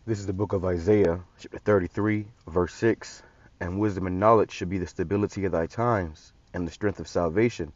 This is the book of Isaiah, chapter 33, verse 6. And wisdom and knowledge should be the stability of thy times, and the strength of salvation.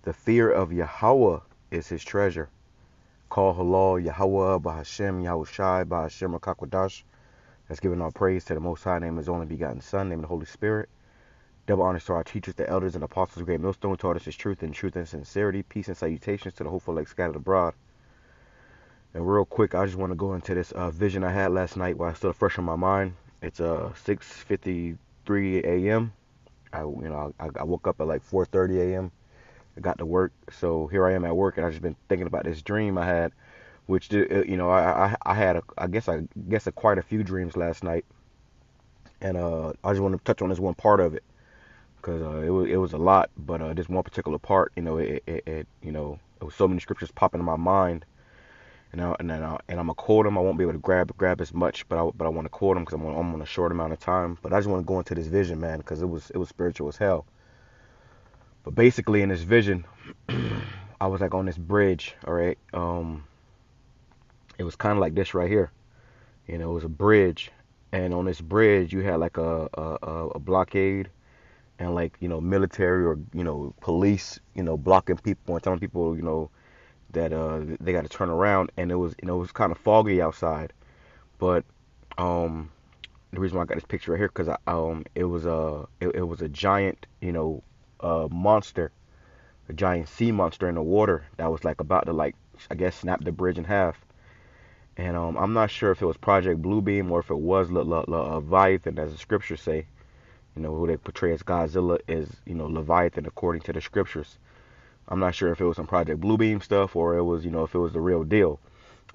The fear of Yahweh is his treasure. Call halal Yahweh Bahashem Yahushai Bahashem Rakakwadash. That's giving all praise to the Most High, name of his only begotten Son, name of the Holy Spirit. Double honors to our teachers, the elders, and apostles, great millstone, taught us his truth and sincerity. Peace and salutations to the hopeful like scattered abroad. And real quick, I just want to go into this vision I had last night while it's still fresh in my mind. It's 6:53 a.m. I woke up at like 4:30 a.m. I got to work, so here I am at work, and I've just been thinking about this dream I had, which I had I guess quite a few dreams last night, and I just want to touch on this one part of it because it was a lot, but this one particular part, it was so many scriptures popping in my mind. And I'm gonna quote them. I won't be able to grab as much, but I want to quote them because I'm on a short amount of time. But I just want to go into this vision, man, because it was spiritual as hell. But basically, in this vision, I was like on this bridge. All right, it was kind of like this right here. It was a bridge, and on this bridge you had like a blockade and like military or police blocking people and telling people that they got to turn around, and it was kind of foggy outside. But the reason why I got this picture right here because it was a giant monster, a giant sea monster in the water that was like about to like I guess snap the bridge in half. And I'm not sure if it was Project Bluebeam or if it was Leviathan, as the scriptures say. Who they portray as Godzilla is Leviathan according to the scriptures. I'm not sure if it was some Project Bluebeam stuff or it was, if it was the real deal.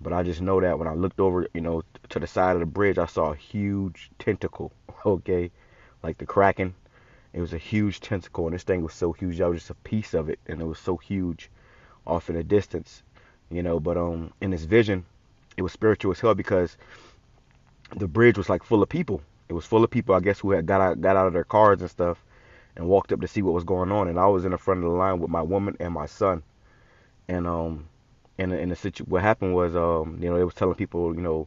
But I just know that when I looked over, to the side of the bridge, I saw a huge tentacle. Okay, like the Kraken. It was a huge tentacle, and this thing was so huge. I was just a piece of it, and it was so huge off in the distance. But in this vision, it was spiritual as hell because the bridge was like full of people. It was full of people, I guess, who had got out of their cars and stuff and walked up to see what was going on. And I was in the front of the line with my woman and my son. And in the what happened was they was telling people to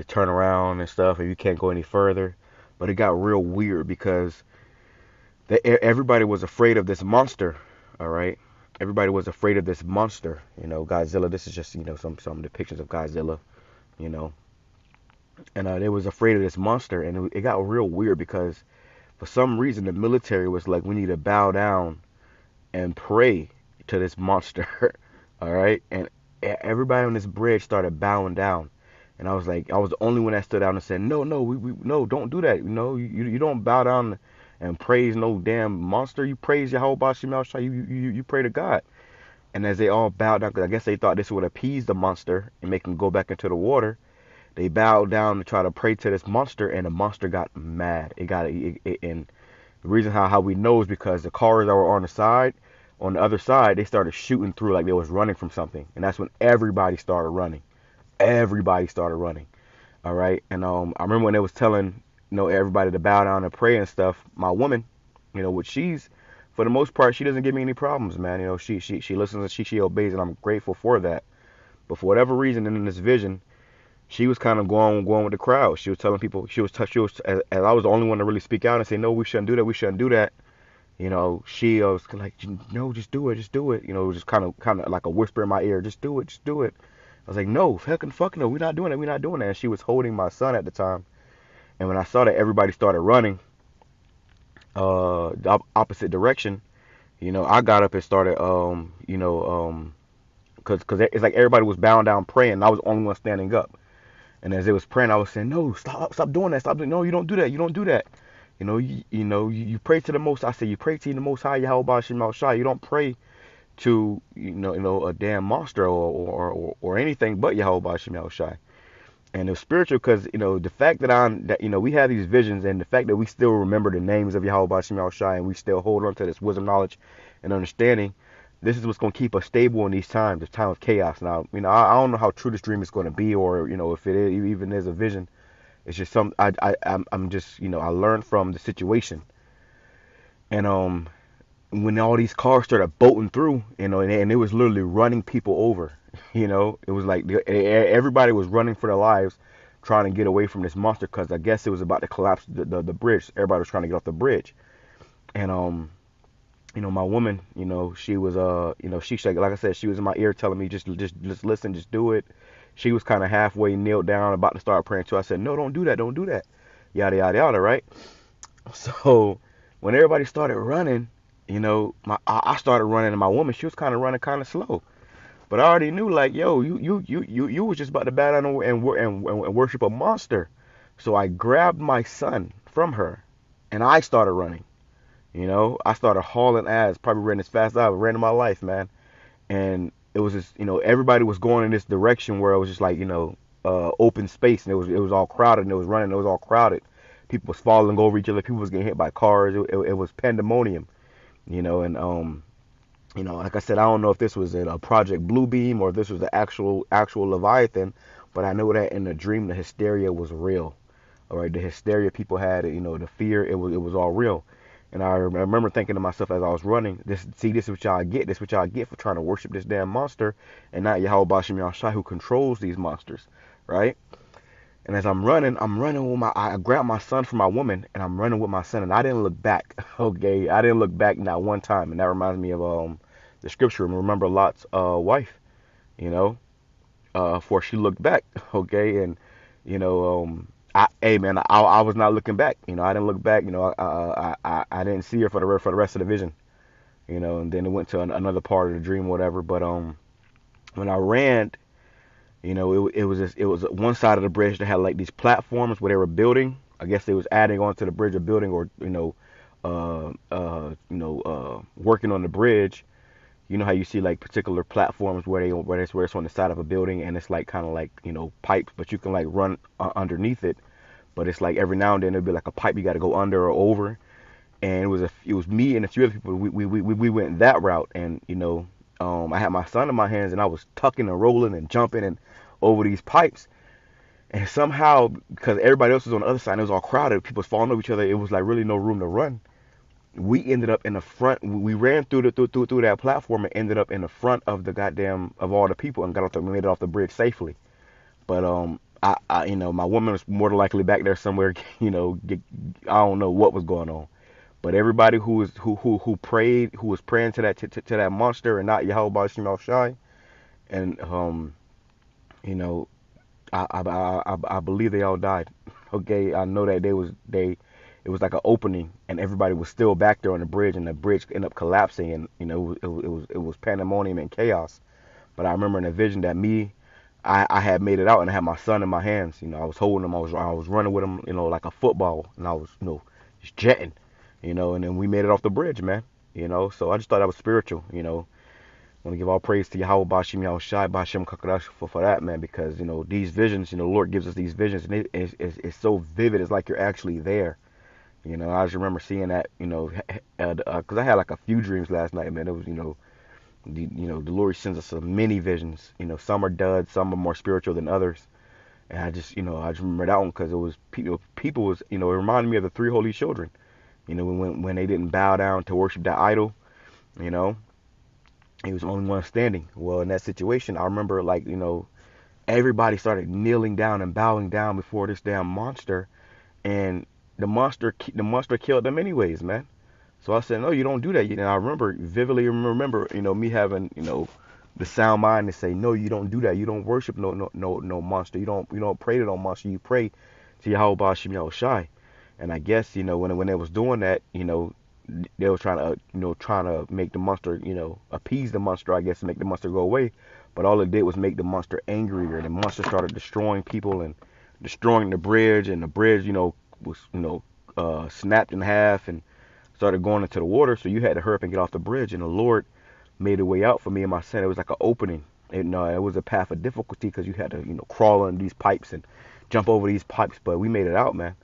turn around and stuff, and you can't go any further. But it got real weird because everybody was afraid of this monster. All right, everybody was afraid of this monster. Godzilla. This is just some depictions of Godzilla. You know, and they was afraid of this monster, and it got real weird because for some reason the military was like, we need to bow down and pray to this monster. All right, and everybody on this bridge started bowing down, and I was like, I was the only one that stood out and said, no, no, we no, don't do that. You don't bow down and praise no damn monster. You praise Yahweh Bashim Shai. You pray to God. And as they all bowed down, because I guess they thought this would appease the monster and make him go back into the water, they bowed down to try to pray to this monster, and the monster got mad. And the reason how we know is because the cars that were on the other side, they started shooting through like they was running from something, and that's when everybody started running. Everybody started running. All right, and I remember when they was telling everybody to bow down and pray and stuff. My woman, which she's for the most part, she doesn't give me any problems, man. She listens and she obeys, and I'm grateful for that. But for whatever reason, in this vision, she was kind of going with the crowd. She was telling people as I was the only one to really speak out and say, no, we shouldn't do that. We shouldn't do that. She was like, no, just do it, just do it. Just kind of like a whisper in my ear, just do it, just do it. I was like, no, fuck no, we're not doing it, we're not doing that. And she was holding my son at the time. And when I saw that everybody started running the opposite direction, I got up and started, because it's like everybody was bowing down praying, and I was the only one standing up. And as it was praying, I was saying, no, stop doing that, stop doing, no, you don't do that, you don't do that. You pray to the Most. I say you pray to the Most High Yahweh Bashim Shai. You don't pray to a damn monster or anything but Yahweh Bashim Shai. And it's spiritual because the fact that we have these visions, and the fact that we still remember the names of Yahweh Bashim Shai, and we still hold on to this wisdom, knowledge, and understanding. This is what's going to keep us stable in these times, this time of chaos. Now, I don't know how true this dream is going to be, or if it is, even is a vision. It's just some I'm just I learned from the situation, and when all these cars started bolting through, and it was literally running people over, it was like everybody was running for their lives, trying to get away from this monster because I guess it was about to collapse the bridge. Everybody was trying to get off the bridge. And my woman, she was she like I said, she was in my ear telling me just listen, just do it. She was kind of halfway kneeled down, about to start praying too. I said, no, don't do that, don't do that. Yada yada yada, right? So when everybody started running, I started running, and my woman, she was kind of running kind of slow. But I already knew, like, yo, you was just about to bow down and worship a monster. So I grabbed my son from her, and I started running. I started hauling ass, probably ran as fast as I ever ran in my life, man. And it was just, everybody was going in this direction where it was just like, open space, and it was all crowded, and it was running, it was all crowded. People was falling over each other, people was getting hit by cars. It was pandemonium, and like I said, I don't know if this was a Project Bluebeam or if this was the actual Leviathan, but I know that in the dream the hysteria was real. All right, the hysteria people had, the fear, it was all real. And I remember thinking to myself as I was running, this is what y'all get. This is what y'all get for trying to worship this damn monster and not Yahweh Bashim Yahushai, who controls these monsters, right? And as I'm running with I grabbed my son from my woman, and I'm running with my son, and I didn't look back. Okay, I didn't look back not one time, and that reminds me of the scripture. Remember Lot's wife, for she looked back. Okay, and I was not looking back. I didn't look back. I didn't see her for the rest of the vision. And then it went to another part of the dream, whatever. But when I ran, it was one side of the bridge that had like these platforms where they were building. I guess they was adding onto the bridge, or building, or working on the bridge. You know how you see like particular platforms where it's on the side of a building, and it's like kind of like pipes, but you can like run underneath it. But it's like every now and then there'll be like a pipe you got to go under or over. And it was me and a few other people. We went that route, and I had my son in my hands, and I was tucking and rolling and jumping and over these pipes. And somehow, because everybody else was on the other side, and it was all crowded, people was falling over each other. It was like really no room to run. We ended up in the front. We ran through that platform and ended up in the front of the goddamn of all the people and we made it off the bridge safely. But my woman was more than likely back there somewhere. I don't know what was going on. But everybody who prayed, who was praying to that monster and not Yahweh Bashim Shai, and I believe they all died. Okay, I know that it was like an opening, and everybody was still back there on the bridge, and the bridge ended up collapsing, and it was pandemonium and chaos. But I remember in a vision that I had made it out, and I had my son in my hands. I was holding him, I was running with him, like a football, and I was just jetting, and then we made it off the bridge, man. So I just thought that was spiritual. I want to give all praise to Yahweh Bashim Yahushai Bashim Kakadash for that, man, because these visions, the Lord gives us these visions, and it's so vivid. It's like you're actually there. I just remember seeing that, because I had like a few dreams last night, man. It was, the Lord sends us some many visions. Some are duds, some are more spiritual than others. And I just remember that one because it was people was, it reminded me of the three holy children. When they didn't bow down to worship that idol, he was the only one standing. Well, in that situation, I remember like, everybody started kneeling down and bowing down before this damn monster, and the monster killed them anyways, man. So I said, no, you don't do that. I vividly remember, me having, the sound mind to say, no, you don't do that. You don't worship no monster. You don't pray to no monster. You pray to Yahweh Bashim Yahushai. And I guess, when they was doing that, they were trying to make the monster, appease the monster, I guess, and make the monster go away. But all it did was make the monster angrier, and the monster started destroying people and destroying the bridge, and the bridge, was snapped in half and started going into the water. So you had to hurry up and get off the bridge, and the Lord made a way out for me and my son. It was like an opening. It was a path of difficulty because you had to crawl under these pipes and jump over these pipes, but we made it out, man.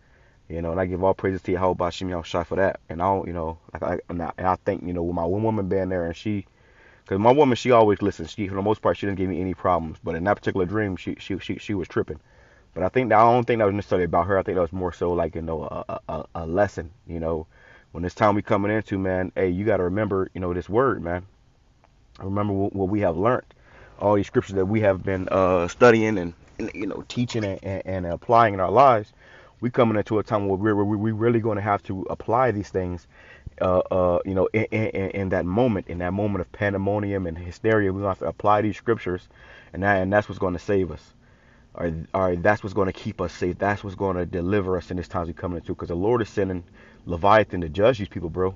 And I give all praises to Yahweh Bashim Yahushai for that. And I think with my one woman being there, and because my woman, she always listens. She, for the most part, she didn't give me any problems, but in that particular dream, she was tripping. But I don't think that was necessarily about her. I think that was more so like, a lesson, when this time we coming into, man, hey, you got to remember, this word, man. Remember what we have learned, all these scriptures that we have been studying and teaching and applying in our lives, we coming into a time where we're really going to have to apply these things. In that moment of pandemonium and hysteria, we're going to have to apply these scriptures, and that's what's going to save us. All right, that's what's going to keep us safe. That's what's going to deliver us in this times we coming into. Because the Lord is sending Leviathan to judge these people, bro.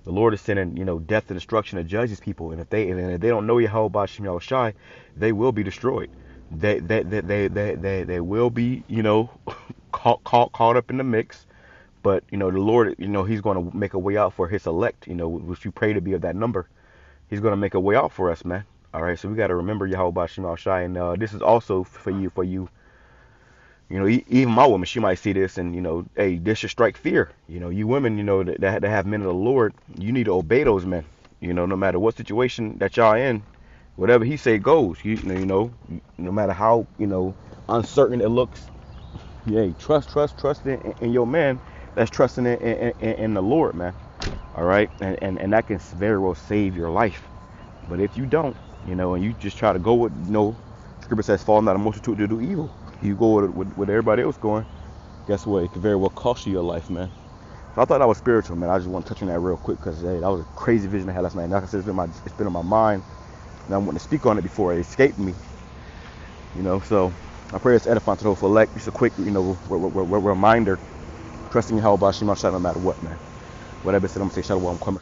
The Lord is sending, death and destruction to judge these people. And if they don't know Yahweh Bashim Yahushai, they will be destroyed. They will be, caught up in the mix. But the Lord, He's going to make a way out for His elect. Which we pray to be of that number. He's going to make a way out for us, man. All right, so we got to remember Yahweh Bashim Yahushai, and this is also for you. Even my woman, she might see this and, hey, this should strike fear. You women, that have men of the Lord, you need to obey those men. No matter what situation that y'all in, whatever he say goes. No matter how, uncertain it looks. Hey, trust in your man. That's trusting in the Lord, man. All right, and that can very well save your life. But if you don't, and you just try to go with, Scripture says, fall not a multitude to do evil. You go with everybody else going, guess what? It could very well cost you your life, man. So I thought that was spiritual, man. I just want to touch on that real quick because, hey, that was a crazy vision I had last night. Like I said, it's been on my mind, and I want to speak on it before it escaped me. So I pray it's edifying to the whole elect. Just a quick, reminder, trusting in Yahweh Bashim Shai no matter what, man. Whatever said, I'm going to say, Shalom, I'm coming.